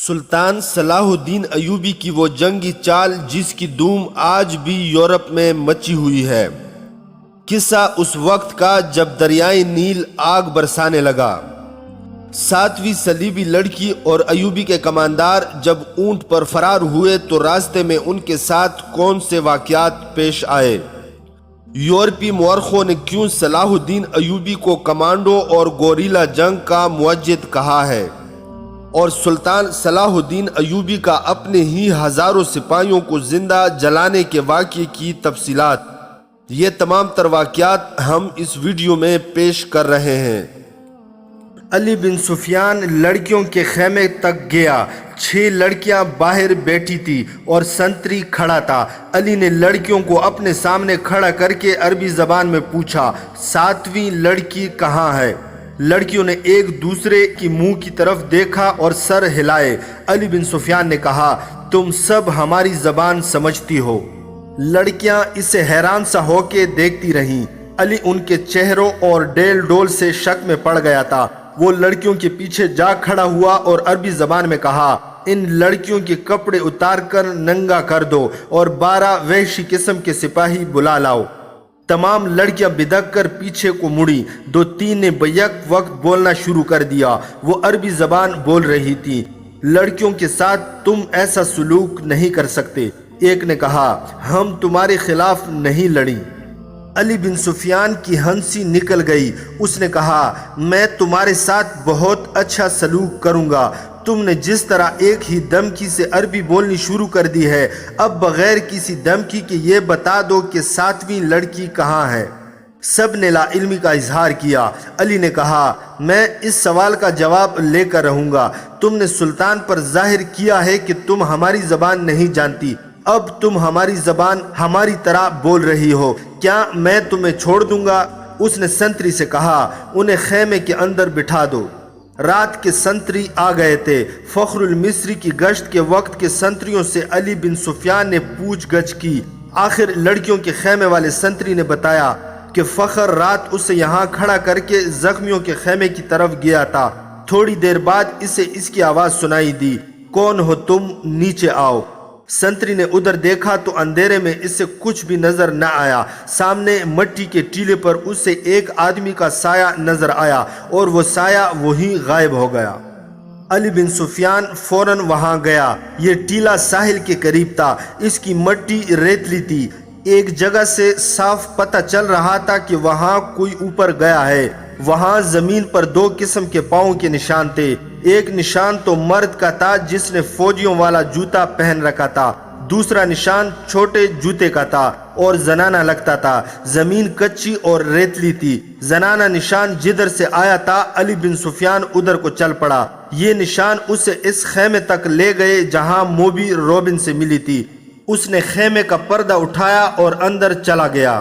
سلطان صلاح الدین ایوبی کی وہ جنگی چال جس کی دھوم آج بھی یورپ میں مچی ہوئی ہے۔ قصہ اس وقت کا جب دریائے نیل آگ برسانے لگا۔ 7ویں صلیبی لڑکی اور ایوبی کے کماندار جب اونٹ پر فرار ہوئے تو راستے میں ان کے ساتھ کون سے واقعات پیش آئے؟ یورپی مورخوں نے کیوں صلاح الدین ایوبی کو کمانڈو اور گوریلا جنگ کا موجد کہا ہے؟ اور سلطان صلاح الدین ایوبی کا اپنے ہی ہزاروں سپاہیوں کو زندہ جلانے کے واقعے کی تفصیلات، یہ تمام تر واقعات ہم اس ویڈیو میں پیش کر رہے ہیں۔ علی بن سفیان لڑکیوں کے خیمے تک گیا۔ 6 لڑکیاں باہر بیٹھی تھی اور سنتری کھڑا تھا۔ علی نے لڑکیوں کو اپنے سامنے کھڑا کر کے عربی زبان میں پوچھا، 7ویں لڑکی کہاں ہے؟ لڑکیوں نے ایک دوسرے کی منہ کی طرف دیکھا اور سر ہلائے۔ علی بن سفیان نے کہا، تم سب ہماری زبان سمجھتی ہو؟ لڑکیاں اسے حیران سا ہو کے دیکھتی رہیں۔ علی ان کے چہروں اور ڈیل ڈول سے شک میں پڑ گیا تھا۔ وہ لڑکیوں کے پیچھے جا کھڑا ہوا اور عربی زبان میں کہا، ان لڑکیوں کے کپڑے اتار کر ننگا کر دو اور 12 وحشی قسم کے سپاہی بلا لاؤ۔ تمام لڑکیاں بدک کر پیچھے کو مڑی۔ 2-3 نے بیک وقت بولنا شروع کر دیا۔ وہ عربی زبان بول رہی تھی۔ لڑکیوں کے ساتھ تم ایسا سلوک نہیں کر سکتے۔ ایک نے کہا، ہم تمہارے خلاف نہیں لڑیں۔ علی بن سفیان کی ہنسی نکل گئی۔ اس نے کہا، میں تمہارے ساتھ بہت اچھا سلوک کروں گا۔ تم نے جس طرح ایک ہی دھمکی سے عربی بولنی شروع کر دی ہے، اب بغیر کسی دھمکی کے یہ بتا دو کہ 7ویں لڑکی کہاں ہے؟ سب نے لا علمی کا اظہار کیا۔ علی نے کہا، میں اس سوال کا جواب لے کر رہوں گا۔ تم نے سلطان پر ظاہر کیا ہے کہ تم ہماری زبان نہیں جانتی۔ اب تم ہماری زبان ہماری طرح بول رہی ہو، کیا میں تمہیں چھوڑ دوں گا؟ اس نے سنتری سے کہا، انہیں خیمے کے اندر بٹھا دو۔ رات کے سنتری آ گئے تھے۔ فخر المصری کی گشت کے وقت کے سنتریوں سے علی بن سفیان نے پوچھ گچھ کی۔ آخر لڑکیوں کے خیمے والے سنتری نے بتایا کہ فخر رات اسے یہاں کھڑا کر کے زخمیوں کے خیمے کی طرف گیا تھا۔ تھوڑی دیر بعد اسے اس کی آواز سنائی دی، کون ہو تم؟ نیچے آؤ۔ سنتری نے ادھر دیکھا تو اندھیرے میں اس سے کچھ بھی نظر نہ آیا۔ سامنے مٹی کے ٹیلے پر اسے ایک آدمی کا سایہ نظر آیا اور وہ سایہ وہیں غائب ہو گیا۔ علی بن سفیان فوراً وہاں گیا۔ یہ ٹیلا ساحل کے قریب تھا۔ اس کی مٹی ریتلی تھی۔ ایک جگہ سے صاف پتہ چل رہا تھا کہ وہاں کوئی اوپر گیا ہے۔ وہاں زمین پر 2 قسم کے پاؤں کے نشان تھے۔ ایک نشان تو مرد کا تھا جس نے فوجیوں والا جوتا پہن رکھا تھا، دوسرا نشان چھوٹے جوتے کا تھا اور زنانہ لگتا تھا۔ زمین کچی اور ریتلی تھی۔ زنانہ نشان جدھر سے آیا تھا علی بن سفیان ادھر کو چل پڑا۔ یہ نشان اسے اس خیمے تک لے گئے جہاں موبی روبن سے ملی تھی۔ اس نے خیمے کا پردہ اٹھایا اور اندر چلا گیا۔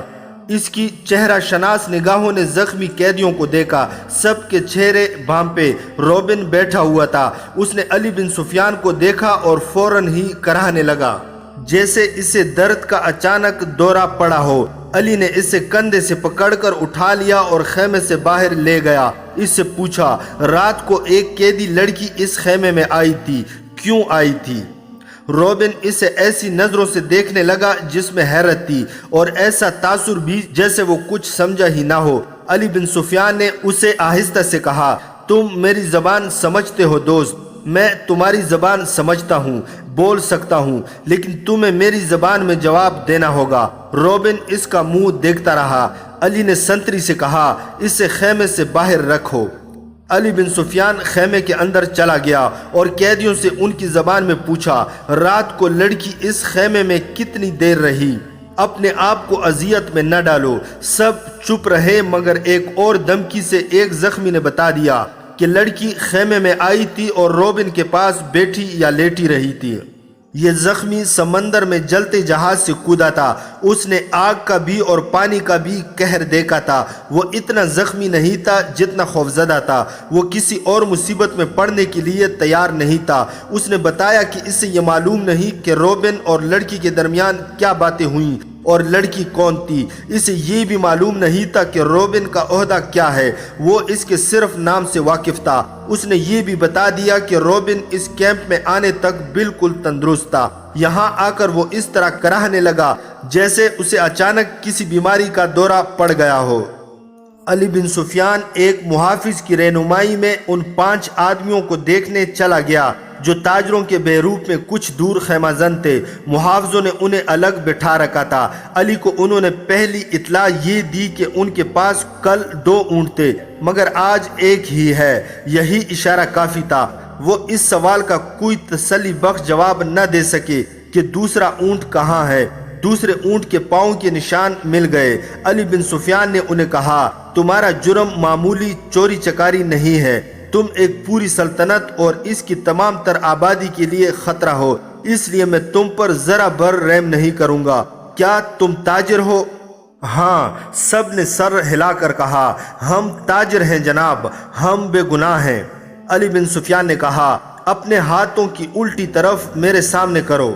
اس کی چہرہ شناس نگاہوں نے زخمی قیدیوں کو دیکھا۔ سب کے چہرے بھانپے۔ روبن بیٹھا ہوا تھا۔ اس نے علی بن سفیان کو دیکھا اور فوراً ہی کراہنے لگا، جیسے اسے درد کا اچانک دورہ پڑا ہو۔ علی نے اسے کندھے سے پکڑ کر اٹھا لیا اور خیمے سے باہر لے گیا۔ اس سے پوچھا، رات کو ایک قیدی لڑکی اس خیمے میں آئی تھی، کیوں آئی تھی؟ روبن اسے ایسی نظروں سے دیکھنے لگا جس میں حیرت تھی اور ایسا تاثر بھی جیسے وہ کچھ سمجھا ہی نہ ہو۔ علی بن سفیان نے اسے آہستہ سے کہا، تم میری زبان سمجھتے ہو دوست؟ میں تمہاری زبان سمجھتا ہوں، بول سکتا ہوں، لیکن تمہیں میری زبان میں جواب دینا ہوگا۔ روبن اس کا منہ دیکھتا رہا۔ علی نے سنتری سے کہا، اسے خیمے سے باہر رکھو۔ علی بن سفیان خیمے کے اندر چلا گیا اور قیدیوں سے ان کی زبان میں پوچھا، رات کو لڑکی اس خیمے میں کتنی دیر رہی؟ اپنے آپ کو اذیت میں نہ ڈالو۔ سب چپ رہے مگر ایک اور دھمکی سے ایک زخمی نے بتا دیا کہ لڑکی خیمے میں آئی تھی اور روبن کے پاس بیٹھی یا لیٹی رہی تھی۔ یہ زخمی سمندر میں جلتے جہاز سے کودا تھا۔ اس نے آگ کا بھی اور پانی کا بھی قہر دیکھا تھا۔ وہ اتنا زخمی نہیں تھا جتنا خوفزدہ تھا۔ وہ کسی اور مصیبت میں پڑنے کے لیے تیار نہیں تھا۔ اس نے بتایا کہ اسے یہ معلوم نہیں کہ روبن اور لڑکی کے درمیان کیا باتیں ہوئیں اور لڑکی کون تھی۔ اسے یہ بھی معلوم نہیں تھا کہ روبن کا عہدہ کیا ہے، وہ اس کے صرف نام سے واقف تھا۔ اس نے یہ بھی بتا دیا کہ روبن اس کیمپ میں آنے تک بالکل تندرست تھا، یہاں آ کر وہ اس طرح کراہنے لگا جیسے اسے اچانک کسی بیماری کا دورہ پڑ گیا ہو۔ علی بن سفیان ایک محافظ کی رہنمائی میں ان 5 آدمیوں کو دیکھنے چلا گیا جو تاجروں کے بہروپ میں کچھ دور خیمہ زن تھے۔ محافظوں نے انہیں الگ بٹھا رکھا تھا۔ علی کو انہوں نے پہلی اطلاع یہ دی کہ ان کے پاس کل 2 اونٹ تھے مگر آج ایک ہی ہے۔ یہی اشارہ کافی تھا۔ وہ اس سوال کا کوئی تسلی بخش جواب نہ دے سکے کہ دوسرا اونٹ کہاں ہے۔ دوسرے اونٹ کے پاؤں کے نشان مل گئے۔ علی بن سفیان نے انہیں کہا، تمہارا جرم معمولی چوری چکاری نہیں ہے، تم ایک پوری سلطنت اور اس کی تمام تر آبادی کے لیے خطرہ ہو، اس لیے میں تم پر ذرا بر رحم نہیں کروں گا۔ کیا تم تاجر ہو؟ ہاں، سب نے سر ہلا کر کہا، ہم تاجر ہیں جناب، ہم بے گناہ ہیں۔ علی بن سفیان نے کہا، اپنے ہاتھوں کی الٹی طرف میرے سامنے کرو۔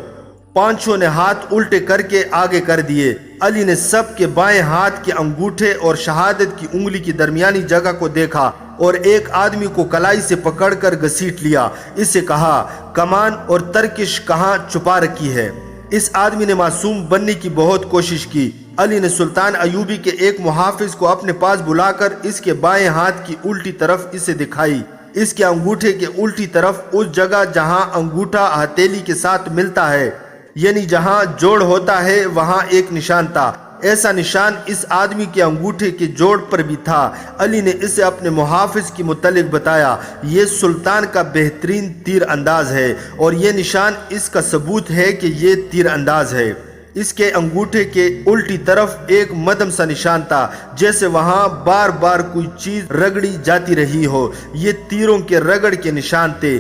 5 نے ہاتھ الٹے کر کے آگے کر دیے۔ علی نے سب کے بائیں ہاتھ کے انگوٹھے اور شہادت کی انگلی کی درمیانی جگہ کو دیکھا اور ایک آدمی کو کلائی سے پکڑ کر گھسیٹ لیا۔ اس سے کہا، کمان اور ترکش کہاں چھپا رکھی ہے؟ اس آدمی نے معصوم بننے کی بہت کوشش کی۔ علی نے سلطان ایوبی کے ایک محافظ کو اپنے پاس بلا کر اس کے بائیں ہاتھ کی الٹی طرف اسے دکھائی۔ اس کے انگوٹھے کے الٹی طرف اس جگہ جہاں انگوٹھا ہتھیلی کے ساتھ ملتا ہے، یعنی جہاں جوڑ ہوتا ہے، وہاں ایک نشان تھا۔ ایسا نشان اس آدمی کے انگوٹھے کے جوڑ پر بھی تھا۔ علی نے اسے اپنے محافظ کے متعلق بتایا، یہ سلطان کا بہترین تیر انداز ہے اور یہ نشان اس کا ثبوت ہے کہ یہ تیر انداز ہے۔ اس کے انگوٹھے کے الٹی طرف ایک مدھم سا نشان تھا، جیسے وہاں بار بار کوئی چیز رگڑی جاتی رہی ہو۔ یہ تیروں کے رگڑ کے نشان تھے۔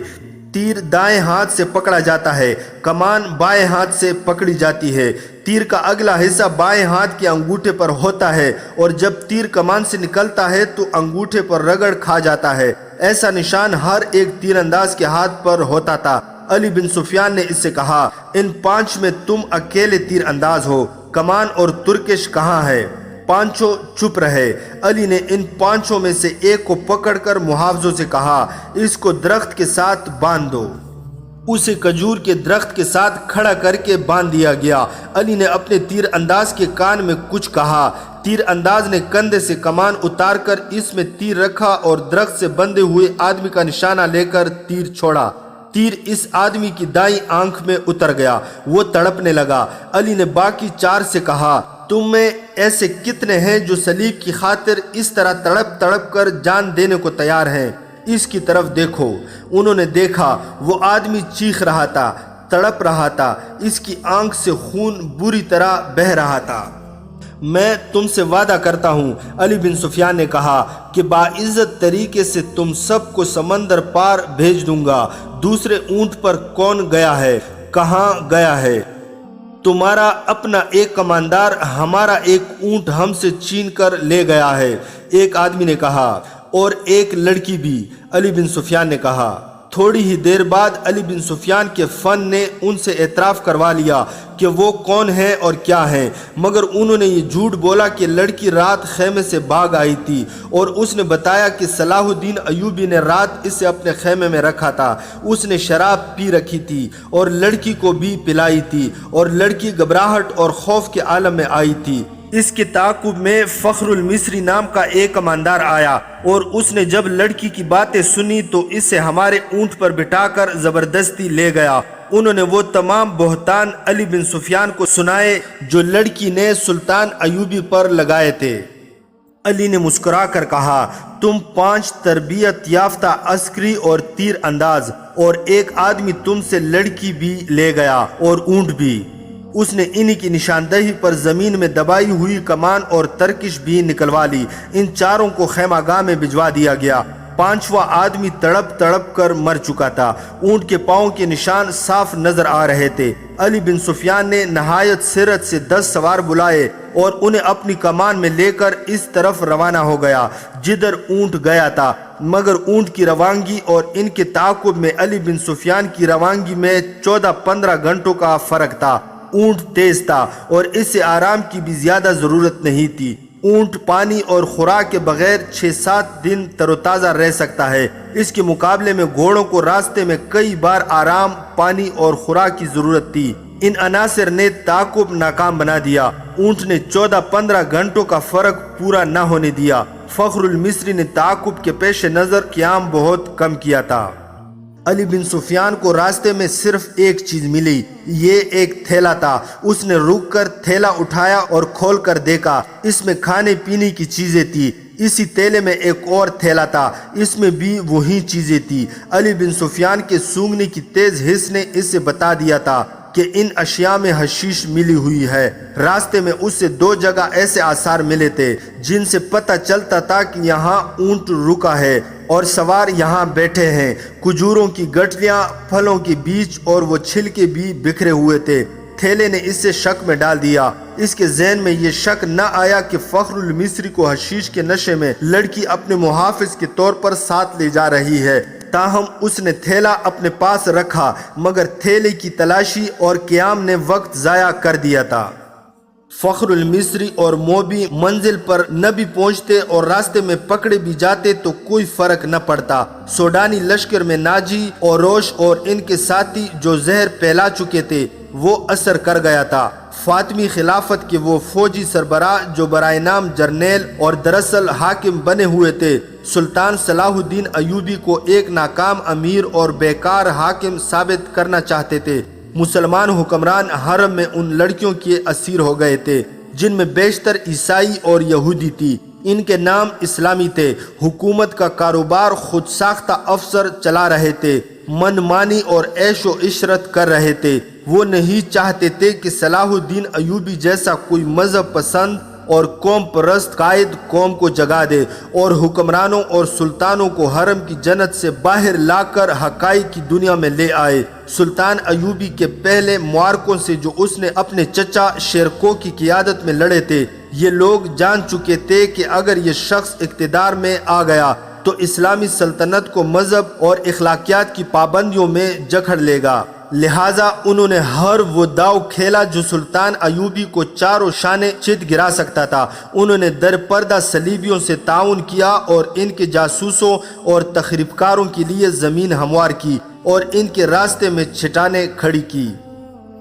تیر دائیں ہاتھ سے پکڑا جاتا ہے، کمان بائیں ہاتھ سے پکڑی جاتی ہے۔ تیر کا اگلا حصہ بائیں ہاتھ کے انگوٹھے پر ہوتا ہے اور جب تیر کمان سے نکلتا ہے تو انگوٹھے پر رگڑ کھا جاتا ہے۔ ایسا نشان ہر ایک تیر انداز کے ہاتھ پر ہوتا تھا۔ علی بن سفیان نے اس سے کہا، ان 5 میں تم اکیلے تیر انداز ہو، کمان اور ترکش کہاں ہے؟ 5 چپ رہے۔ علی نے ان 5 میں سے ایک کو پکڑ کر محافظوں سے کہا، اس کو درخت کے ساتھ باندھ دو۔ اسے کھجور کے درخت کے ساتھ کھڑا کر کے باندھ دیا گیا۔ علی نے اپنے تیر انداز کے کان میں کچھ کہا۔ تیر انداز نے کندھے سے کمان اتار کر اس میں تیر رکھا اور درخت سے بندھے ہوئے آدمی کا نشانہ لے کر تیر چھوڑا۔ تیر اس آدمی کی دائیں آنکھ میں اتر گیا، وہ تڑپنے لگا۔ علی نے باقی 4 سے کہا، تم میں ایسے کتنے ہیں جو صلیب کی خاطر اس طرح تڑپ تڑپ کر جان دینے کو تیار ہیں؟ اس کی طرف دیکھو۔ انہوں نے دیکھا، وہ آدمی چیخ رہا تھا، تڑپ رہا تھا، اس کی آنکھ سے خون بری طرح بہہ رہا تھا۔ میں تم سے وعدہ کرتا ہوں، علی بن سفیان نے کہا، کہ باعزت طریقے سے تم سب کو سمندر پار بھیج دوں گا۔ دوسرے اونٹ پر کون گیا ہے؟ کہاں گیا ہے؟ تمہارا اپنا ایک کماندار ہمارا ایک اونٹ ہم سے چھین کر لے گیا ہے، ایک آدمی نے کہا، اور ایک لڑکی بھی، علی بن سفیان نے کہا۔ تھوڑی ہی دیر بعد علی بن سفیان کے فن نے ان سے اعتراف کروا لیا کہ وہ کون ہیں اور کیا ہیں، مگر انہوں نے یہ جھوٹ بولا کہ لڑکی رات خیمے سے بھاگ آئی تھی، اور اس نے بتایا کہ صلاح الدین ایوبی نے رات اسے اپنے خیمے میں رکھا تھا۔ اس نے شراب پی رکھی تھی اور لڑکی کو بھی پلائی تھی، اور لڑکی گھبراہٹ اور خوف کے عالم میں آئی تھی۔ اس کے تعاقب میں فخر المصری نام کا ایک کماندار آیا، اور اس نے جب لڑکی کی باتیں سنی تو اسے ہمارے اونٹ پر بٹھا کر زبردستی لے گیا۔ انہوں نے وہ تمام بہتان علی بن سفیان کو سنائے جو لڑکی نے سلطان ایوبی پر لگائے تھے۔ علی نے مسکرا کر کہا، تم 5 تربیت یافتہ عسکری اور تیر انداز، اور ایک آدمی تم سے لڑکی بھی لے گیا اور اونٹ بھی۔ اس نے انہی کی نشاندہی پر زمین میں دبائی ہوئی کمان اور ترکش بھی نکلوا لی۔ ان 4 کو خیمہ گاہ میں بھجوا دیا گیا۔ 5واں آدمی تڑپ تڑپ کر مر چکا تھا۔ اونٹ کے پاؤں کے نشان صاف نظر آ رہے تھے۔ علی بن سفیان نے نہایت سرعت سے 10 سوار بلائے اور انہیں اپنی کمان میں لے کر اس طرف روانہ ہو گیا جدھر اونٹ گیا تھا، مگر اونٹ کی روانگی اور ان کے تعاقب میں علی بن سفیان کی روانگی میں 14-15 گھنٹوں کا فرق تھا۔ اونٹ تیز تھا اور اس سے آرام کی بھی زیادہ ضرورت نہیں تھی۔ اونٹ پانی اور خوراک کے بغیر 6-7 دن تر و تازہ رہ سکتا ہے۔ اس کے مقابلے میں گھوڑوں کو راستے میں کئی بار آرام، پانی اور خوراک کی ضرورت تھی۔ ان عناصر نے تعاقب ناکام بنا دیا۔ اونٹ نے 14-15 گھنٹوں کا فرق پورا نہ ہونے دیا۔ فخر المصری نے تعاقب کے پیش نظر قیام بہت کم کیا تھا۔ علی بن سفیان کو راستے میں صرف ایک چیز ملی، یہ ایک تھیلا تھا۔ اس نے رک کر تھیلا اٹھایا اور کھول کر دیکھا، اس میں کھانے پینے کی چیزیں تھی۔ اسی تھیلے میں ایک اور تھیلا تھا، اس میں بھی وہی چیزیں تھی۔ علی بن سفیان کے سونگنے کی تیز حس نے اس سے بتا دیا تھا کہ ان اشیاء میں حشیش ملی ہوئی ہے۔ راستے میں اس سے 2 جگہ ایسے آثار ملے تھے جن سے پتہ چلتا تھا کہ یہاں اونٹ رکا ہے اور سوار یہاں بیٹھے ہیں۔ کھجوروں کی گٹھلیاں، پھلوں کے بیج اور وہ چھلکے بھی بکھرے ہوئے تھے۔ تھیلے نے اس سے شک میں ڈال دیا۔ اس کے ذہن میں یہ شک نہ آیا کہ فخر المصری کو حشیش کے نشے میں لڑکی اپنے محافظ کے طور پر ساتھ لے جا رہی ہے۔ تاہم اس نے تھیلا اپنے پاس رکھا، مگر تھیلے کی تلاشی اور قیام نے وقت ضائع کر دیا تھا۔ فخر المصری اور موبی منزل پر نہ بھی پہنچتے اور راستے میں پکڑے بھی جاتے تو کوئی فرق نہ پڑتا۔ سوڈانی لشکر میں ناجی اور روش اور ان کے ساتھی جو زہر پھیلا چکے تھے وہ اثر کر گیا تھا۔ فاطمی خلافت کے وہ فوجی سربراہ جو برائے نام جرنیل اور دراصل حاکم بنے ہوئے تھے، سلطان صلاح الدین ایوبی کو ایک ناکام امیر اور بیکار حاکم ثابت کرنا چاہتے تھے۔ مسلمان حکمران حرم میں ان لڑکیوں کے اسیر ہو گئے تھے جن میں بیشتر عیسائی اور یہودی تھی۔ ان کے نام اسلامی تھے۔ حکومت کا کاروبار خود ساختہ افسر چلا رہے تھے، من مانی اور عیش و عشرت کر رہے تھے۔ وہ نہیں چاہتے تھے کہ صلاح الدین ایوبی جیسا کوئی مذہب پسند اور قوم پرست قائد قوم کو جگا دے اور حکمرانوں اور سلطانوں کو حرم کی جنت سے باہر لا کر حقائق کی دنیا میں لے آئے۔ سلطان ایوبی کے پہلے معرکوں سے جو اس نے اپنے چچا شیرکو کی قیادت میں لڑے تھے، یہ لوگ جان چکے تھے کہ اگر یہ شخص اقتدار میں آ گیا تو اسلامی سلطنت کو مذہب اور اخلاقیات کی پابندیوں میں جکڑ لے گا۔ لہٰذا انہوں نے ہر وہ داؤ کھیلا جو سلطان ایوبی کو چاروں شانے چت گرا سکتا تھا۔ انہوں نے در پردہ صلیبیوں سے تعاون کیا اور ان کے جاسوسوں اور تخریب کاروں کے لیے زمین ہموار کی اور ان کے راستے میں چٹانیں کھڑی کی۔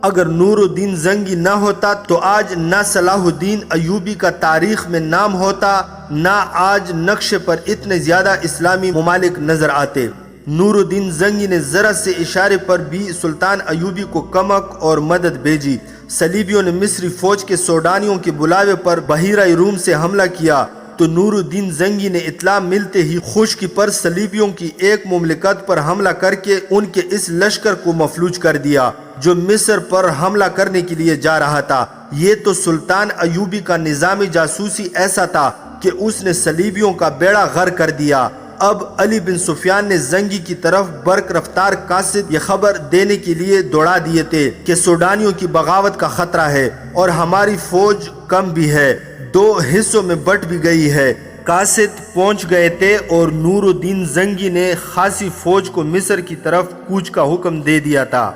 اگر نور الدین زنگی نہ ہوتا تو آج نہ صلاح الدین ایوبی کا تاریخ میں نام ہوتا، نہ آج نقشے پر اتنے زیادہ اسلامی ممالک نظر آتے۔ نور الدین زنگی نے ذرا سے اشارے پر بھی سلطان ایوبی کو کمک اور مدد بھیجی۔ صلیبیوں نے مصری فوج کے سوڈانیوں کے بلاوے پر بحیرہ روم سے حملہ کیا تو نور الدین زنگی نے اطلاع ملتے ہی خشکی پر صلیبیوں کی ایک مملکت پر حملہ کر کے ان کے اس لشکر کو مفلوج کر دیا جو مصر پر حملہ کرنے کے لیے جا رہا تھا۔ یہ تو سلطان ایوبی کا نظام جاسوسی ایسا تھا کہ اس نے صلیبیوں کا بیڑا غرق کر دیا۔ اب علی بن سفیان نے زنگی کی طرف برق رفتار قاصد یہ خبر دینے کے لیے دوڑا دیے تھے کہ سوڈانیوں کی بغاوت کا خطرہ ہے اور ہماری فوج کم بھی ہے، 2 حصوں میں بٹ بھی گئی ہے۔ قاصد پہنچ گئے تھے اور نور الدین زنگی نے خاصی فوج کو مصر کی طرف کوچ کا حکم دے دیا تھا۔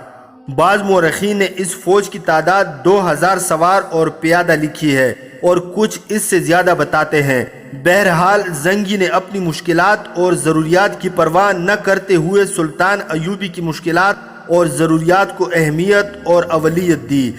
بعض مورخین نے اس فوج کی تعداد 2000 سوار اور پیادہ لکھی ہے اور کچھ اس سے زیادہ بتاتے ہیں۔ بہرحال زنگی نے اپنی مشکلات اور ضروریات کی پرواہ نہ کرتے ہوئے سلطان ایوبی کی مشکلات اور ضروریات کو اہمیت اور اولیت دی،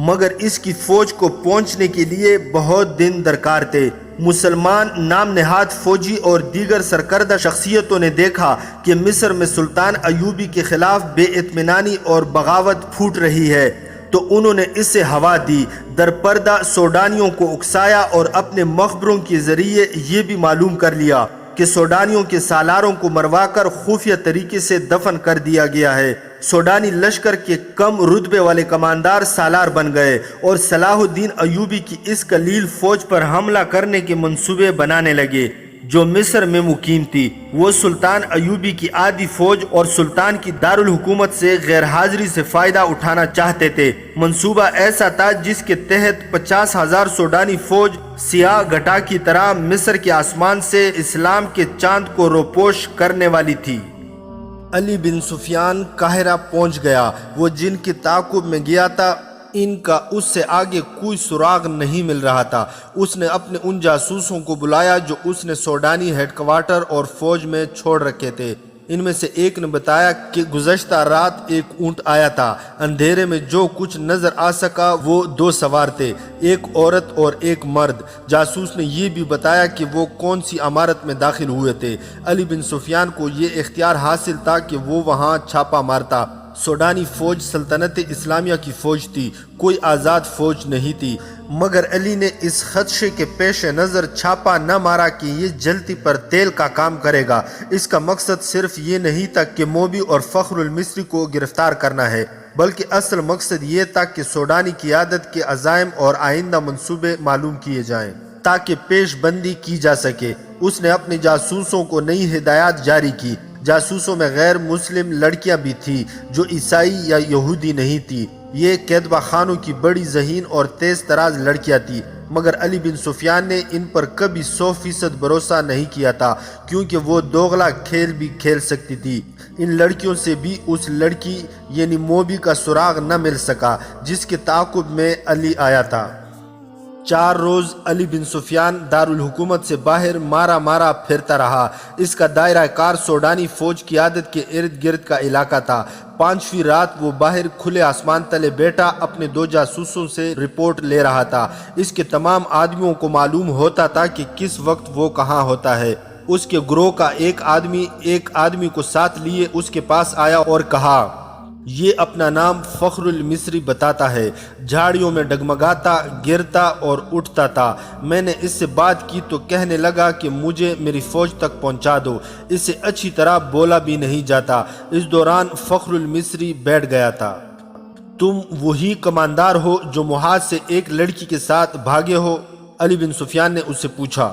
مگر اس کی فوج کو پہنچنے کے لیے بہت دن درکار تھے۔ مسلمان نام نہاد فوجی اور دیگر سرکردہ شخصیتوں نے دیکھا کہ مصر میں سلطان ایوبی کے خلاف بے اطمینانی اور بغاوت پھوٹ رہی ہے تو انہوں نے اس سے ہوا دی، در پردہ سوڈانیوں کو اکسایا اور اپنے مخبروں کے ذریعے یہ بھی معلوم کر لیا کہ سوڈانیوں کے سالاروں کو مروا کر خفیہ طریقے سے دفن کر دیا گیا ہے۔ سوڈانی لشکر کے کم رتبے والے کماندار سالار بن گئے اور صلاح الدین ایوبی کی اس قلیل فوج پر حملہ کرنے کے منصوبے بنانے لگے جو مصر میں مقیم تھی۔ وہ سلطان ایوبی کی آدھی فوج اور سلطان کی دارالحکومت سے غیر حاضری سے فائدہ اٹھانا چاہتے تھے۔ منصوبہ ایسا تھا جس کے تحت 50,000 سوڈانی فوج سیاہ گھٹا کی طرح مصر کے آسمان سے اسلام کے چاند کو روپوش کرنے والی تھی۔ علی بن سفیان قاہرہ پہنچ گیا۔ وہ جن کے تعاقب میں گیا تھا ان کا اس سے آگے کوئی سراغ نہیں مل رہا تھا۔ اس نے اپنے ان جاسوسوں کو بلایا جو اس نے سوڈانی ہیڈ کوارٹر اور فوج میں چھوڑ رکھے تھے۔ ان میں سے ایک نے بتایا کہ گزشتہ رات ایک اونٹ آیا تھا۔ اندھیرے میں جو کچھ نظر آ سکا وہ 2 سوار تھے، ایک عورت اور ایک مرد۔ جاسوس نے یہ بھی بتایا کہ وہ کون سی عمارت میں داخل ہوئے تھے۔ علی بن سفیان کو یہ اختیار حاصل تھا کہ وہ وہاں چھاپا مارتا۔ سوڈانی فوج سلطنت اسلامیہ کی فوج تھی، کوئی آزاد فوج نہیں تھی، مگر علی نے اس خدشے کے پیش نظر چھاپا نہ مارا کہ یہ جلتی پر تیل کا کام کرے گا۔ اس کا مقصد صرف یہ نہیں تھا کہ موبی اور فخر المصری کو گرفتار کرنا ہے، بلکہ اصل مقصد یہ تھا کہ سوڈانی قیادت کے عزائم اور آئندہ منصوبے معلوم کیے جائیں تاکہ پیش بندی کی جا سکے۔ اس نے اپنے جاسوسوں کو نئی ہدایات جاری کی۔ جاسوسوں میں غیر مسلم لڑکیاں بھی تھیں جو عیسائی یا یہودی نہیں تھی۔ یہ کیدبہ خانوں کی بڑی ذہین اور تیز تراز لڑکیاں تھیں، مگر علی بن سفیان نے ان پر کبھی 100% بھروسہ نہیں کیا تھا، کیونکہ وہ دوغلا کھیل بھی کھیل سکتی تھی۔ ان لڑکیوں سے بھی اس لڑکی یعنی موبی کا سراغ نہ مل سکا جس کے تعاقب میں علی آیا تھا۔ 4 روز علی بن سفیان دارالحکومت سے باہر مارا مارا پھرتا رہا۔ اس کا دائرہ کار سوڈانی فوج قیادت کے ارد گرد کا علاقہ تھا۔ 5ویں رات وہ باہر کھلے آسمان تلے بیٹھا اپنے 2 جاسوسوں سے رپورٹ لے رہا تھا۔ اس کے تمام آدمیوں کو معلوم ہوتا تھا کہ کس وقت وہ کہاں ہوتا ہے۔ اس کے گروہ کا ایک آدمی کو ساتھ لیے اس کے پاس آیا اور کہا، یہ اپنا نام فخر المصری بتاتا ہے، جھاڑیوں میں ڈگمگاتا، گرتا اور اٹھتا تھا۔ میں نے اس سے بات کی تو کہنے لگا کہ مجھے میری فوج تک پہنچا دو، اس سے اچھی طرح بولا بھی نہیں جاتا۔ اس دوران فخر المصری بیٹھ گیا تھا۔ تم وہی کماندار ہو جو محاذ سے ایک لڑکی کے ساتھ بھاگے ہو؟ علی بن سفیان نے اس سے پوچھا۔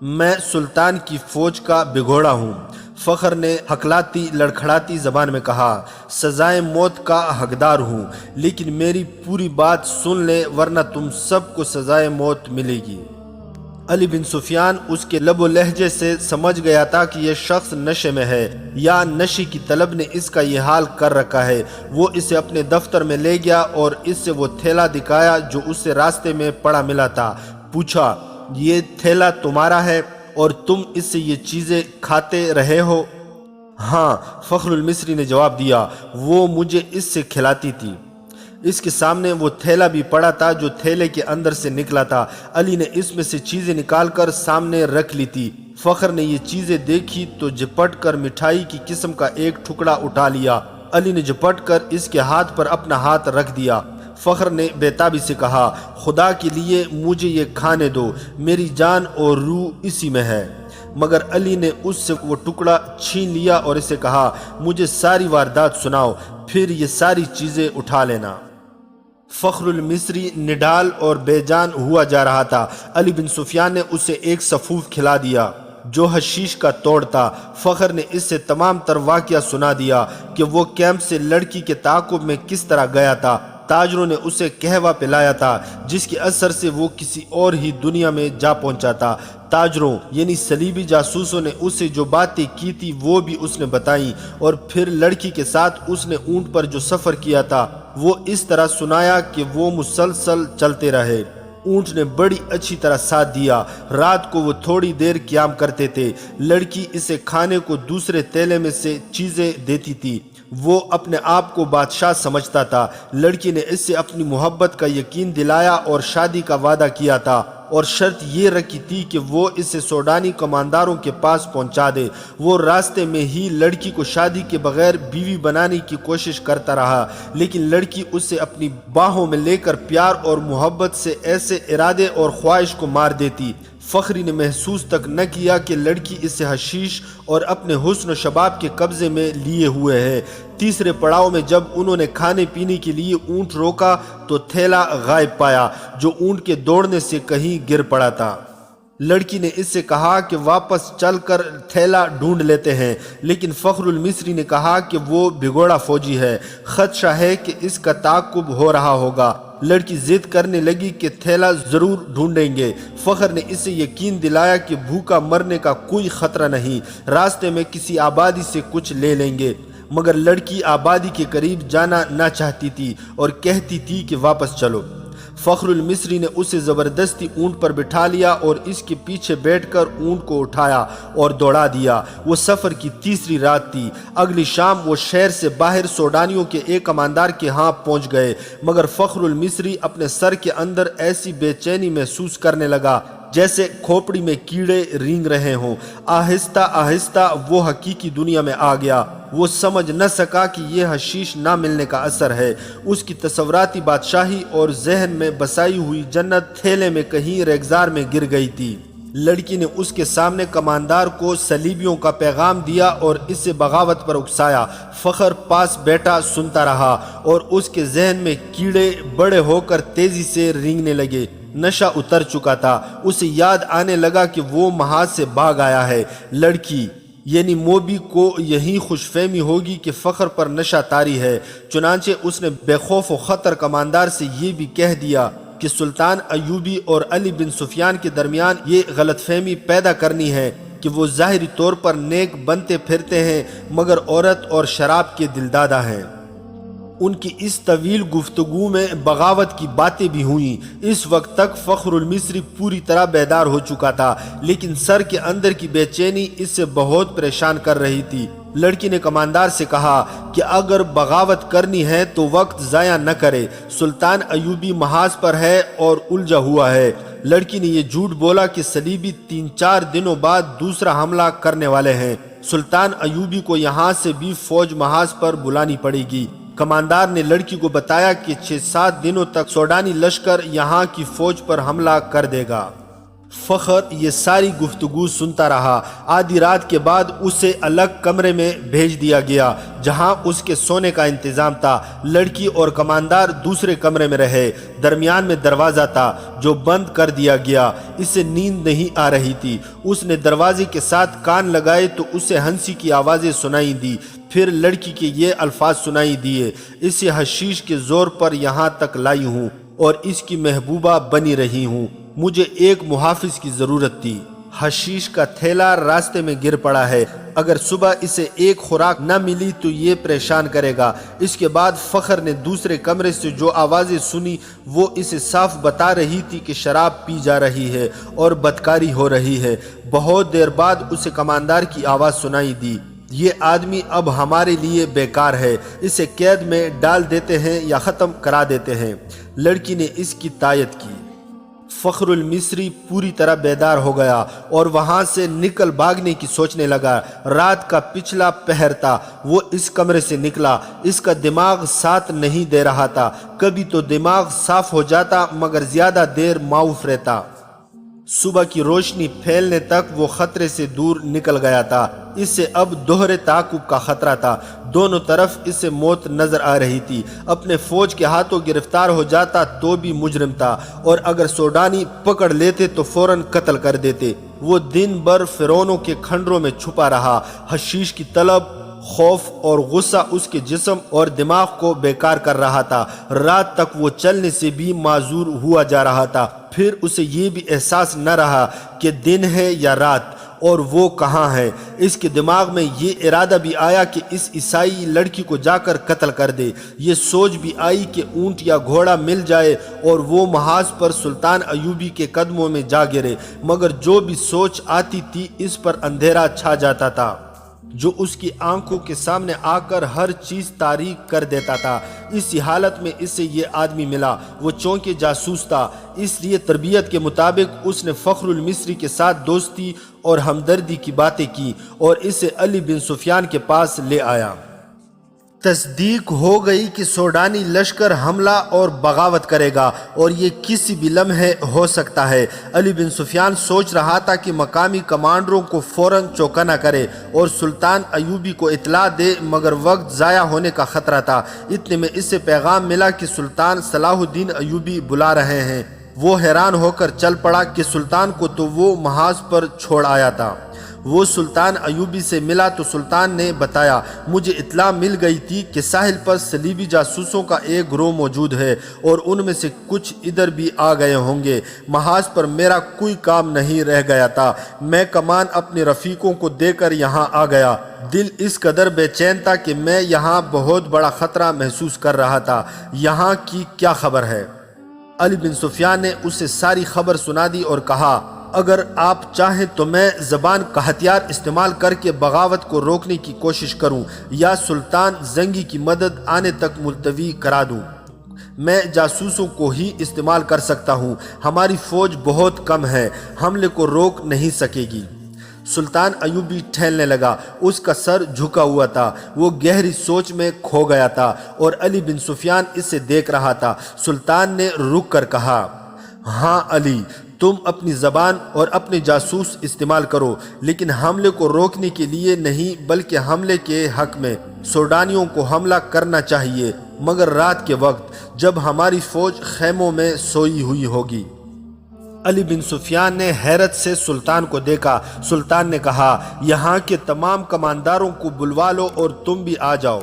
میں سلطان کی فوج کا بگھوڑا ہوں، فخر نے ہکلاتی لڑکھڑاتی زبان میں کہا۔ سزائے موت کا حقدار ہوں، لیکن میری پوری بات سن لے ورنہ تم سب کو سزائے موت ملے گی۔ علی بن سفیان اس کے لب و لہجے سے سمجھ گیا تھا کہ یہ شخص نشے میں ہے یا نشے کی طلب نے اس کا یہ حال کر رکھا ہے۔ وہ اسے اپنے دفتر میں لے گیا اور اس سے وہ تھیلا دکھایا جو اسے راستے میں پڑا ملا تھا۔ پوچھا، یہ تھیلا تمہارا ہے اور تم اس سے یہ چیزیں کھاتے رہے ہو؟ ہاں، فخر المصری نے جواب دیا، وہ مجھے اس سے کھلاتی تھی۔ اس کے سامنے وہ تھیلا بھی پڑا تھا جو تھیلے کے اندر سے نکلا تھا۔ علی نے اس میں سے چیزیں نکال کر سامنے رکھ لی تھی۔ فخر نے یہ چیزیں دیکھی تو جھپٹ کر مٹھائی کی قسم کا ایک ٹکڑا اٹھا لیا۔ علی نے جھپٹ کر اس کے ہاتھ پر اپنا ہاتھ رکھ دیا۔ فخر نے بےتابی سے کہا، خدا کے لیے مجھے یہ کھانے دو، میری جان اور روح اسی میں ہے۔ مگر علی نے اس سے وہ ٹکڑا چھین لیا اور اسے کہا، مجھے ساری واردات سناؤ، پھر یہ ساری چیزیں اٹھا لینا۔ فخر المصری نڈال اور بے جان ہوا جا رہا تھا۔ علی بن سفیان نے اسے ایک سفوف کھلا دیا جو حشیش کا توڑ تھا۔ فخر نے اس سے تمام تر واقعہ سنا دیا کہ وہ کیمپ سے لڑکی کے تعاقب میں کس طرح گیا تھا۔ تاجروں نے اسے قہوہ پلایا تھا جس کے اثر سے وہ کسی اور ہی دنیا میں جا پہنچا تھا۔ تاجروں یعنی صلیبی جاسوسوں نے اسے جو باتیں کی تھی وہ بھی اس نے بتائیں، اور پھر لڑکی کے ساتھ اس نے اونٹ پر جو سفر کیا تھا وہ اس طرح سنایا کہ وہ مسلسل چلتے رہے۔ اونٹ نے بڑی اچھی طرح ساتھ دیا۔ رات کو وہ تھوڑی دیر قیام کرتے تھے۔ لڑکی اسے کھانے کو دوسرے تیلے میں سے چیزیں دیتی تھی۔ وہ اپنے آپ کو بادشاہ سمجھتا تھا۔ لڑکی نے اس سے اپنی محبت کا یقین دلایا اور شادی کا وعدہ کیا تھا، اور شرط یہ رکھی تھی کہ وہ اسے سوڈانی کمانداروں کے پاس پہنچا دے۔ وہ راستے میں ہی لڑکی کو شادی کے بغیر بیوی بنانے کی کوشش کرتا رہا، لیکن لڑکی اسے اپنی باہوں میں لے کر پیار اور محبت سے ایسے ارادے اور خواہش کو مار دیتی۔ فخری نے محسوس تک نہ کیا کہ لڑکی اسے حشیش اور اپنے حسن و شباب کے قبضے میں لیے ہوئے ہے۔ تیسرے پڑاؤ میں جب انہوں نے کھانے پینے کے لیے اونٹ روکا تو تھیلا غائب پایا جو اونٹ کے دوڑنے سے کہیں گر پڑا تھا۔ لڑکی نے اس سے کہا کہ واپس چل کر تھیلا ڈھونڈ لیتے ہیں، لیکن فخر المصری نے کہا کہ وہ بھگوڑا فوجی ہے، خدشہ ہے کہ اس کا تعاقب ہو رہا ہوگا۔ لڑکی ضد کرنے لگی کہ تھیلا ضرور ڈھونڈیں گے۔ فخر نے اسے یقین دلایا کہ بھوکا مرنے کا کوئی خطرہ نہیں، راستے میں کسی آبادی سے کچھ لے لیں گے۔ مگر لڑکی آبادی کے قریب جانا نہ چاہتی تھی اور کہتی تھی کہ واپس چلو۔ فخر المصری نے اسے زبردستی اونٹ پر بٹھا لیا اور اس کے پیچھے بیٹھ کر اونٹ کو اٹھایا اور دوڑا دیا۔ وہ سفر کی تیسری رات تھی۔ اگلی شام وہ شہر سے باہر سوڈانیوں کے ایک کماندار کے ہاں پہنچ گئے، مگر فخر المصری اپنے سر کے اندر ایسی بے چینی محسوس کرنے لگا جیسے کھوپڑی میں کیڑے رینگ رہے ہوں۔ آہستہ آہستہ وہ حقیقی دنیا میں آ گیا۔ وہ سمجھ نہ سکا کہ یہ حشیش نہ ملنے کا اثر ہے۔ اس کی تصوراتی بادشاہی اور ذہن میں بسائی ہوئی جنت تھیلے میں کہیں ریگزار میں گر گئی تھی۔ لڑکی نے اس کے سامنے کماندار کو صلیبیوں کا پیغام دیا اور اس سے بغاوت پر اکسایا۔ فخر پاس بیٹھا سنتا رہا اور اس کے ذہن میں کیڑے بڑے ہو کر تیزی سے رینگنے لگے۔ نشہ اتر چکا تھا۔ اسے یاد آنے لگا کہ وہ محاذ سے بھاگ آیا ہے۔ لڑکی یعنی موبی کو یہی خوش فہمی ہوگی کہ فخر پر نشہ طاری ہے، چنانچہ اس نے بے خوف و خطر کماندار سے یہ بھی کہہ دیا کہ سلطان ایوبی اور علی بن سفیان کے درمیان یہ غلط فہمی پیدا کرنی ہے کہ وہ ظاہری طور پر نیک بنتے پھرتے ہیں مگر عورت اور شراب کے دلدادہ ہیں۔ ان کی اس طویل گفتگو میں بغاوت کی باتیں بھی ہوئیں۔ اس وقت تک فخر المصری پوری طرح بیدار ہو چکا تھا، لیکن سر کے اندر کی بے چینی اس سے بہت پریشان کر رہی تھی۔ لڑکی نے کماندار سے کہا کہ اگر بغاوت کرنی ہے تو وقت ضائع نہ کرے، سلطان ایوبی محاذ پر ہے اور الجھا ہوا ہے۔ لڑکی نے یہ جھوٹ بولا کہ صلیبی 3-4 دنوں بعد دوسرا حملہ کرنے والے ہیں۔ سلطان ایوبی کو یہاں سے بھی فوج محاذ پر بلانی پڑے گی۔ کماندار نے لڑکی کو بتایا کہ 6-7 دنوں تک سوڈانی لشکر یہاں کی فوج پر حملہ کر دے گا۔ فخر یہ ساری گفتگو سنتا رہا۔ آدھی رات کے بعد اسے الگ کمرے میں بھیج دیا گیا جہاں اس کے سونے کا انتظام تھا۔ لڑکی اور کماندار دوسرے کمرے میں رہے۔ درمیان میں دروازہ تھا جو بند کر دیا گیا۔ اسے نیند نہیں آ رہی تھی۔ اس نے دروازے کے ساتھ کان لگائے تو اسے ہنسی کی آوازیں سنائی دی۔ پھر لڑکی کے یہ الفاظ سنائی دیے، اسے حشیش کے زور پر یہاں تک لائی ہوں اور اس کی محبوبہ بنی رہی ہوں۔ مجھے ایک محافظ کی ضرورت تھی۔ حشیش کا تھیلا راستے میں گر پڑا ہے، اگر صبح اسے ایک خوراک نہ ملی تو یہ پریشان کرے گا۔ اس کے بعد فخر نے دوسرے کمرے سے جو آوازیں سنی وہ اسے صاف بتا رہی تھی کہ شراب پی جا رہی ہے اور بدکاری ہو رہی ہے۔ بہت دیر بعد اسے کماندار کی آواز سنائی دی، یہ آدمی اب ہمارے لیے بیکار ہے، اسے قید میں ڈال دیتے ہیں یا ختم کرا دیتے ہیں۔ لڑکی نے اس کی تائید کی۔ فخر المصری پوری طرح بیدار ہو گیا اور وہاں سے نکل بھاگنے کی سوچنے لگا۔ رات کا پچھلا پہر تھا۔ وہ اس کمرے سے نکلا۔ اس کا دماغ ساتھ نہیں دے رہا تھا۔ کبھی تو دماغ صاف ہو جاتا مگر زیادہ دیر معاف رہتا۔ صبح کی روشنی پھیلنے تک وہ خطرے سے دور نکل گیا تھا۔ اس سے اب دوہرے تعاقب کا خطرہ تھا۔ دونوں طرف اس سے موت نظر آ رہی تھی۔ اپنے فوج کے ہاتھوں گرفتار ہو جاتا تو بھی مجرم تھا، اور اگر سوڈانی پکڑ لیتے تو فوراً قتل کر دیتے۔ وہ دن بھر فرعونوں کے کھنڈروں میں چھپا رہا۔ حشیش کی طلب، خوف اور غصہ اس کے جسم اور دماغ کو بیکار کر رہا تھا۔ رات تک وہ چلنے سے بھی معذور ہوا جا رہا تھا۔ پھر اسے یہ بھی احساس نہ رہا کہ دن ہے یا رات اور وہ کہاں ہے۔ اس کے دماغ میں یہ ارادہ بھی آیا کہ اس عیسائی لڑکی کو جا کر قتل کر دے۔ یہ سوچ بھی آئی کہ اونٹ یا گھوڑا مل جائے اور وہ محاذ پر سلطان ایوبی کے قدموں میں جا گرے، مگر جو بھی سوچ آتی تھی اس پر اندھیرا چھا جاتا تھا جو اس کی آنکھوں کے سامنے آ کر ہر چیز تاریک کر دیتا تھا۔ اسی حالت میں اسے یہ آدمی ملا۔ وہ چونکہ جاسوس تھا، اس لیے تربیت کے مطابق اس نے فخر المصری کے ساتھ دوستی اور ہمدردی کی باتیں کی اور اسے علی بن سفیان کے پاس لے آیا۔ تصدیق ہو گئی کہ سوڈانی لشکر حملہ اور بغاوت کرے گا اور یہ کسی بھی لمحے ہو سکتا ہے۔ علی بن سفیان سوچ رہا تھا کہ مقامی کمانڈروں کو فوراً چوکنا کرے اور سلطان ایوبی کو اطلاع دے، مگر وقت ضائع ہونے کا خطرہ تھا۔ اتنے میں اس سے پیغام ملا کہ سلطان صلاح الدین ایوبی بلا رہے ہیں۔ وہ حیران ہو کر چل پڑا کہ سلطان کو تو وہ محاذ پر چھوڑ آیا تھا۔ وہ سلطان ایوبی سے ملا تو سلطان نے بتایا، مجھے اطلاع مل گئی تھی کہ ساحل پر صلیبی جاسوسوں کا ایک گروہ موجود ہے اور ان میں سے کچھ ادھر بھی آ گئے ہوں گے۔ محاذ پر میرا کوئی کام نہیں رہ گیا تھا، میں کمان اپنے رفیقوں کو دے کر یہاں آ گیا۔ دل اس قدر بے چین تھا کہ میں یہاں بہت بڑا خطرہ محسوس کر رہا تھا۔ یہاں کی کیا خبر ہے؟ علی بن سفیان نے اسے ساری خبر سنا دی اور کہا، اگر آپ چاہیں تو میں زبان کا ہتھیار استعمال کر کے بغاوت کو روکنے کی کوشش کروں یا سلطان زنگی کی مدد آنے تک ملتوی کرا دوں۔ میں جاسوسوں کو ہی استعمال کر سکتا ہوں، ہماری فوج بہت کم ہے، حملے کو روک نہیں سکے گی۔ سلطان ایوبی ٹھہرنے لگا، اس کا سر جھکا ہوا تھا، وہ گہری سوچ میں کھو گیا تھا اور علی بن سفیان اسے دیکھ رہا تھا۔ سلطان نے رک کر کہا، ہاں علی، تم اپنی زبان اور اپنے جاسوس استعمال کرو، لیکن حملے کو روکنے کے لیے نہیں بلکہ حملے کے حق میں۔ سوڈانیوں کو حملہ کرنا چاہیے، مگر رات کے وقت جب ہماری فوج خیموں میں سوئی ہوئی ہوگی۔ علی بن سفیان نے حیرت سے سلطان کو دیکھا۔ سلطان نے کہا، یہاں کے تمام کمانداروں کو بلوا لو اور تم بھی آ جاؤ۔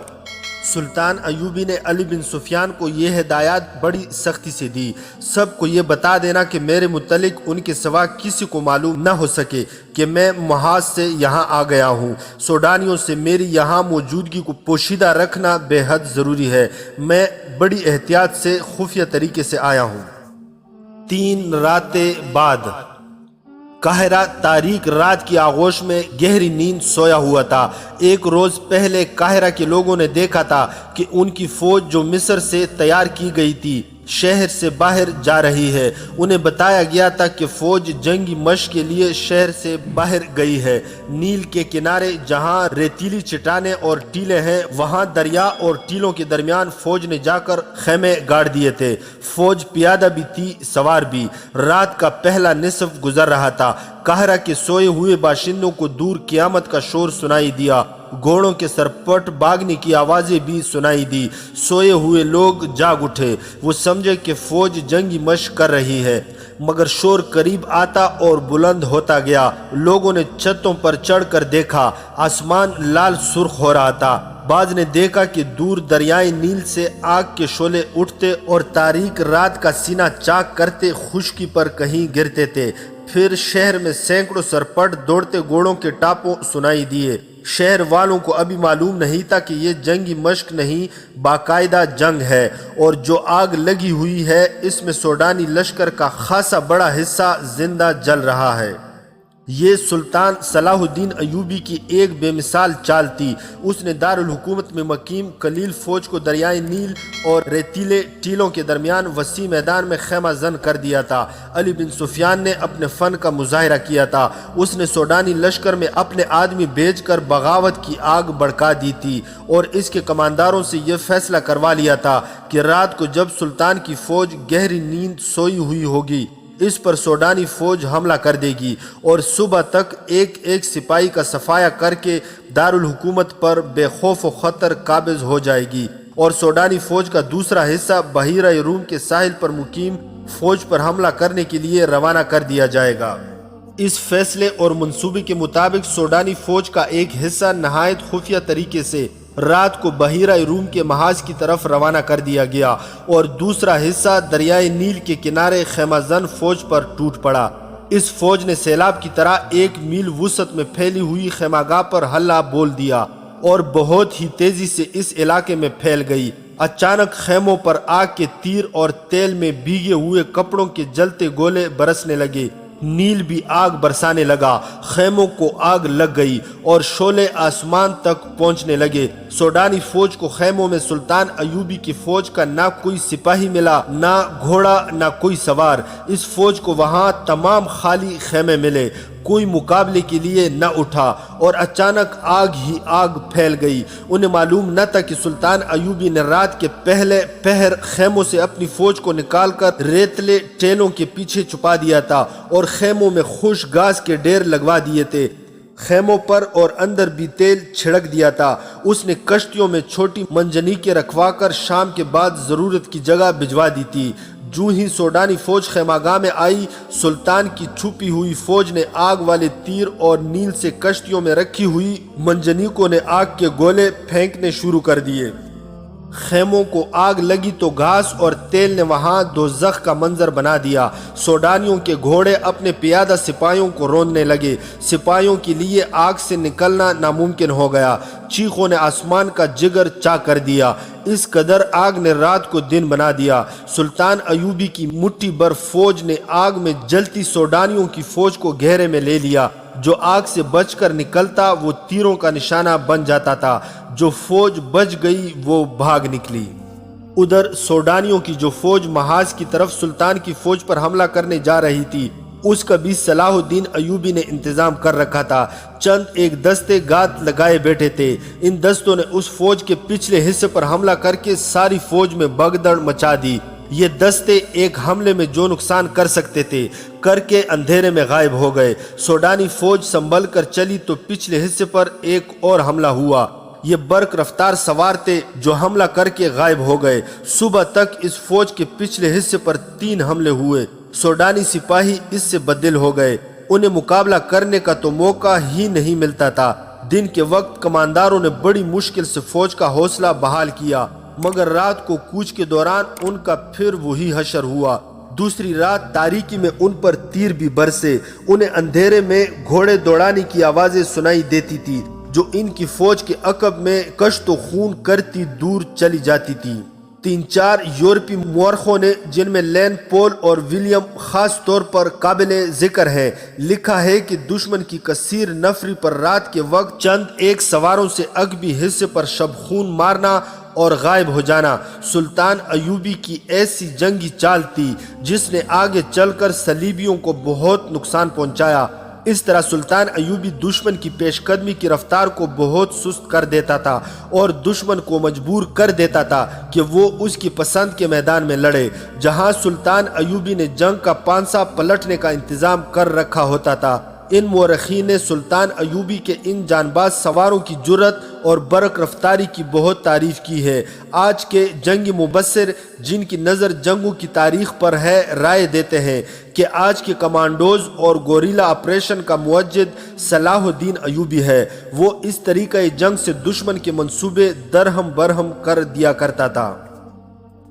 سلطان ایوبی نے علی بن سفیان کو یہ ہدایات بڑی سختی سے دی، سب کو یہ بتا دینا کہ میرے متعلق ان کے سوا کسی کو معلوم نہ ہو سکے کہ میں محاذ سے یہاں آ گیا ہوں۔ سوڈانیوں سے میری یہاں موجودگی کو پوشیدہ رکھنا بے حد ضروری ہے، میں بڑی احتیاط سے خفیہ طریقے سے آیا ہوں۔ 3 راتیں بعد قاہرہ تاریک رات کی آغوش میں گہری نیند سویا ہوا تھا۔ ایک روز پہلے قاہرہ کے لوگوں نے دیکھا تھا کہ ان کی فوج جو مصر سے تیار کی گئی تھی شہر سے باہر جا رہی ہے۔ انہیں بتایا گیا تھا کہ فوج جنگی مشق کے لیے شہر سے باہر گئی ہے۔ نیل کے کنارے جہاں ریتیلی چٹانیں اور ٹیلے ہیں، وہاں دریا اور ٹیلوں کے درمیان فوج نے جا کر خیمے گاڑ دیے تھے۔ فوج پیادہ بھی تھی، سوار بھی۔ رات کا پہلا نصف گزر رہا تھا۔ قاہرہ کے سوئے ہوئے باشندوں کو دور قیامت کا شور سنائی دیا، گھوڑوں کے سرپٹ بھاگنے کی آوازیں بھی سنائی دی۔ سوئے ہوئے لوگ جاگ اٹھے، وہ سمجھے کہ فوج جنگی مشق کر رہی ہے، مگر شور قریب آتا اور بلند ہوتا گیا۔ لوگوں نے چھتوں پر چڑھ کر دیکھا، آسمان لال سرخ ہو رہا تھا۔ بعض نے دیکھا کہ دور دریائے نیل سے آگ کے شعلے اٹھتے اور تاریک رات کا سینہ چاک کرتے خشکی پر کہیں گرتے تھے۔ پھر شہر میں سینکڑوں سرپٹ دوڑتے گھوڑوں کے ٹاپوں سنائی دیے۔ شہر والوں کو ابھی معلوم نہیں تھا کہ یہ جنگی مشق نہیں، باقاعدہ جنگ ہے، اور جو آگ لگی ہوئی ہے اس میں سوڈانی لشکر کا خاصا بڑا حصہ زندہ جل رہا ہے۔ یہ سلطان صلاح الدین ایوبی کی ایک بے مثال چال تھی۔ اس نے دارالحکومت میں مقیم قلیل فوج کو دریائے نیل اور ریتیلے ٹیلوں کے درمیان وسیع میدان میں خیمہ زن کر دیا تھا۔ علی بن سفیان نے اپنے فن کا مظاہرہ کیا تھا۔ اس نے سوڈانی لشکر میں اپنے آدمی بھیج کر بغاوت کی آگ بھڑکا دی تھی اور اس کے کمانداروں سے یہ فیصلہ کروا لیا تھا کہ رات کو جب سلطان کی فوج گہری نیند سوئی ہوئی ہوگی اس پر سوڈانی فوج حملہ کر دے گی اور صبح تک ایک ایک سپاہی کا صفایا کر کے دارالحکومت پر بے خوف و خطر قابض ہو جائے گی، اور سوڈانی فوج کا دوسرا حصہ بحیرہ روم کے ساحل پر مقیم فوج پر حملہ کرنے کے لیے روانہ کر دیا جائے گا۔ اس فیصلے اور منصوبے کے مطابق سوڈانی فوج کا ایک حصہ نہایت خفیہ طریقے سے رات کو بحیرہ روم کے محاذ کی طرف روانہ کر دیا گیا اور دوسرا حصہ دریائے نیل کے کنارے خیمہ زن فوج پر ٹوٹ پڑا۔ اس فوج نے سیلاب کی طرح 1 میل وسعت میں پھیلی ہوئی خیمہ گاہ پر حلہ بول دیا اور بہت ہی تیزی سے اس علاقے میں پھیل گئی۔ اچانک خیموں پر آگ کے تیر اور تیل میں بھیگے ہوئے کپڑوں کے جلتے گولے برسنے لگے۔ نیل بھی آگ برسانے لگا، خیموں کو آگ لگ گئی اور شعلے آسمان تک پہنچنے لگے۔ سوڈانی فوج کو خیموں میں سلطان ایوبی کی فوج کا نہ کوئی سپاہی ملا، نہ گھوڑا، نہ کوئی سوار۔ اس فوج کو وہاں تمام خالی خیمے ملے، کوئی مقابلے کے لیے نہ اٹھا اور اچانک آگ ہی آگ پھیل گئی۔ انہیں معلوم نہ تھا کہ سلطان ایوبی نے رات کے پہلے پہر خیموں سے اپنی فوج کو نکال کر ریتلے ٹیلوں کے پیچھے چھپا دیا تھا اور خیموں میں خشک گھاس کے ڈھیر لگوا دیے تھے۔ خیموں پر اور اندر بھی تیل چھڑک دیا تھا۔ اس نے کشتیوں میں چھوٹی منجنیقیں رکھوا کر شام کے بعد ضرورت کی جگہ بھجوا دی تھی۔ جو ہی سوڈانی فوج خیمہ میں آئی، سلطان کی چھپی ہوئی فوج نے آگ والے تیر اور نیل سے کشتیوں میں رکھی ہوئی منجنیقوں نے آگ کے گولے پھینکنے شروع کر دیے۔ خیموں کو آگ لگی تو گھاس اور تیل نے وہاں دوزخ کا منظر بنا دیا۔ سوڈانیوں کے گھوڑے اپنے پیادہ سپاہیوں کو روندنے لگے۔ سپاہیوں کے لیے آگ سے نکلنا ناممکن ہو گیا۔ چیخوں نے آسمان کا جگر چاک کر دیا۔ اس قدر آگ نے رات کو دن بنا دیا۔ سلطان ایوبی کی مٹھی بھر فوج نے آگ میں جلتی سوڈانیوں کی فوج کو گھیرے میں لے لیا۔ جو آگ سے بچ کر نکلتا وہ تیروں کا نشانہ بن جاتا تھا، جو فوج بچ گئی وہ بھاگ نکلی۔ ادھر سوڈانیوں کی جو فوج محاذ کی طرف سلطان کی فوج پر حملہ کرنے جا رہی تھی، اس کا بھی صلاح الدین ایوبی نے انتظام کر رکھا تھا۔ چند ایک دستے گات لگائے بیٹھے تھے۔ ان دستوں نے اس فوج کے پچھلے حصے پر حملہ کر کے ساری فوج میں بھگدڑ مچا دی۔ یہ دستے ایک حملے میں جو نقصان کر سکتے تھے کر کے اندھیرے میں غائب ہو گئے۔ سوڈانی فوج سنبھل کر چلی تو پچھلے حصے پر ایک اور حملہ ہوا۔ یہ برق رفتار سوار تھے جو حملہ کر کے غائب ہو گئے۔ صبح تک اس فوج کے پچھلے حصے پر 3 حملے ہوئے۔ سوڈانی سپاہی اس سے بدل ہو گئے۔ انہیں مقابلہ کرنے کا تو موقع ہی نہیں ملتا تھا۔ دن کے وقت کمانداروں نے بڑی مشکل سے فوج کا حوصلہ بحال کیا، مگر رات کو کوچ کے دوران ان کا پھر وہی حشر ہوا۔ دوسری رات تاریکی میں ان پر تیر بھی برسے۔ انہیں اندھیرے میں گھوڑے دوڑانے کی آوازیں سنائی دیتی تھی جو ان کی فوج کے عقب میں کشت و خون کرتی دور چلی جاتی تھی۔ 3-4 یورپی مورخوں نے، جن میں لین پول اور ولیم خاص طور پر قابل ذکر ہیں، لکھا ہے کہ دشمن کی کثیر نفری پر رات کے وقت چند ایک سواروں سے عقبی حصے پر شب خون مارنا اور غائب ہو جانا سلطان ایوبی کی ایسی جنگی چال تھی جس نے آگے چل کر صلیبیوں کو بہت نقصان پہنچایا۔ اس طرح سلطان ایوبی دشمن کی پیش قدمی کی رفتار کو بہت سست کر دیتا تھا اور دشمن کو مجبور کر دیتا تھا کہ وہ اس کی پسند کے میدان میں لڑے۔ جہاں سلطان ایوبی نے جنگ کا پانسا پلٹنے کا انتظام کر رکھا ہوتا تھا، ان مورخین نے سلطان ایوبی کے ان جانباز سواروں کی جرأت اور برق رفتاری کی بہت تعریف کی ہے۔ آج کے جنگی مبصر جن کی نظر جنگوں کی تاریخ پر ہے، رائے دیتے ہیں کہ آج کے کمانڈوز اور گوریلا آپریشن کا موجد صلاح الدین ایوبی ہے۔ وہ اس طریقہ جنگ سے دشمن کے منصوبے درہم برہم کر دیا کرتا تھا۔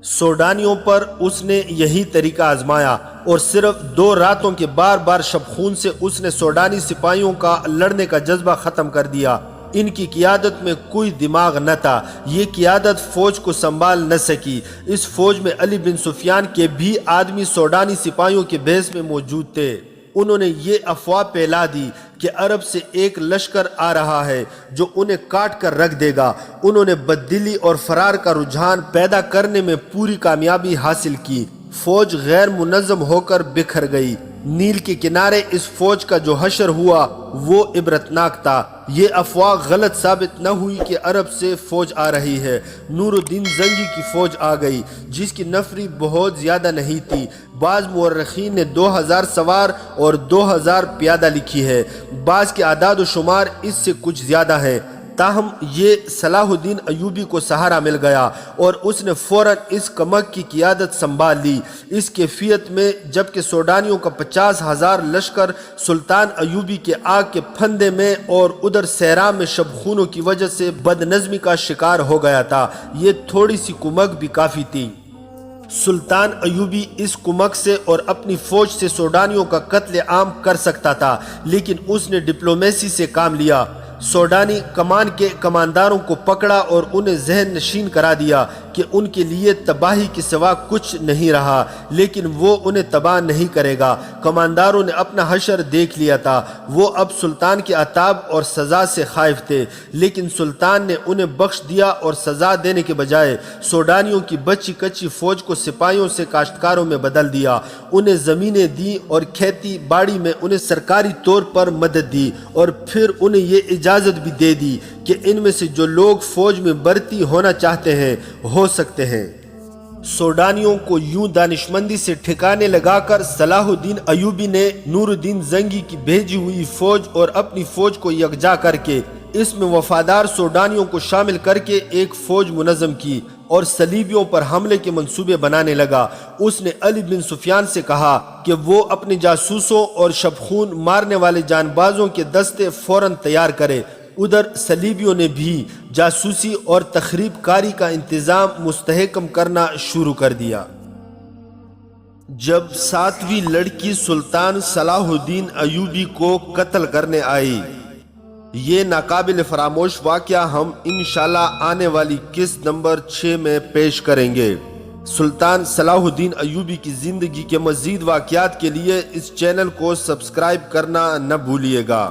سوڈانیوں پر اس نے یہی طریقہ آزمایا اور صرف 2 راتوں کے بار بار شب خون سے اس نے سوڈانی سپاہیوں کا لڑنے کا جذبہ ختم کر دیا۔ ان کی قیادت میں کوئی دماغ نہ تھا، یہ قیادت فوج کو سنبھال نہ سکی۔ اس فوج میں علی بن سفیان کے بھی آدمی سوڈانی سپاہیوں کے بھیس میں موجود تھے۔ انہوں نے یہ افواہ پھیلا دی کہ عرب سے ایک لشکر آ رہا ہے جو انہیں کاٹ کر رکھ دے گا۔ انہوں نے بددلی اور فرار کا رجحان پیدا کرنے میں پوری کامیابی حاصل کی۔ فوج غیر منظم ہو کر بکھر گئی۔ نیل کے کنارے اس فوج کا جو حشر ہوا وہ عبرتناک تھا۔ یہ افواہ غلط ثابت نہ ہوئی کہ عرب سے فوج آ رہی ہے۔ نور الدین زنگی کی فوج آ گئی جس کی نفری بہت زیادہ نہیں تھی۔ بعض مورخین نے 2000 سوار اور 2000 پیادہ لکھی ہے، بعض کے اعداد و شمار اس سے کچھ زیادہ ہیں۔ تاہم یہ صلاح الدین ایوبی کو سہارا مل گیا اور اس نے فوراً اس کمک کی قیادت سنبھال لی۔ اس کیفیت میں جبکہ سوڈانیوں کا 50,000 لشکر سلطان ایوبی کے آگ کے پھندے میں اور ادھر صحرا میں شب خونوں کی وجہ سے بدنظمی کا شکار ہو گیا تھا، یہ تھوڑی سی کمک بھی کافی تھی۔ سلطان ایوبی اس کمک سے اور اپنی فوج سے سوڈانیوں کا قتل عام کر سکتا تھا، لیکن اس نے ڈپلومیسی سے کام لیا۔ سوڈانی کمان کے کمانداروں کو پکڑا اور انہیں ذہن نشین کرا دیا کہ ان کے لیے تباہی کے سوا کچھ نہیں رہا، لیکن وہ انہیں تباہ نہیں کرے گا۔ کمانداروں نے اپنا حشر دیکھ لیا تھا، وہ اب سلطان کے عتاب اور سزا سے خائف تھے، لیکن سلطان نے انہیں بخش دیا اور سزا دینے کے بجائے سوڈانیوں کی بچی کچی فوج کو سپاہیوں سے کاشتکاروں میں بدل دیا، انہیں زمینیں دی اور کھیتی باڑی میں انہیں سرکاری طور پر مدد دی، اور پھر انہیں یہ اجازت بھی دے دی کہ ان میں سے جو لوگ فوج میں بھرتی ہونا چاہتے ہیں ہو سکتے ہیں۔ سوڈانیوں کو یوں دانشمندی سے ٹھکانے لگا کر صلاح الدین ایوبی نے نور الدین زنگی کی بھیجی ہوئی فوج اور اپنی فوج کو یکجا کر کے اس میں وفادار سوڈانیوں کو شامل کر کے ایک فوج منظم کی اور صلیبیوں پر حملے کے منصوبے بنانے لگا۔ اس نے علی بن سفیان سے کہا کہ وہ اپنے جاسوسوں اور شبخون مارنے والے جان بازوں کے دستے فوراً تیار کرے۔ ادھر صلیبیوں نے بھی جاسوسی اور تخریب کاری کا انتظام مستحکم کرنا شروع کر دیا۔ جب 7ویں لڑکی سلطان صلاح الدین ایوبی کو قتل کرنے آئی، یہ ناقابل فراموش واقعہ ہم انشاءاللہ آنے والی قسط نمبر 6 میں پیش کریں گے۔ سلطان صلاح الدین ایوبی کی زندگی کے مزید واقعات کے لیے اس چینل کو سبسکرائب کرنا نہ بھولیے گا۔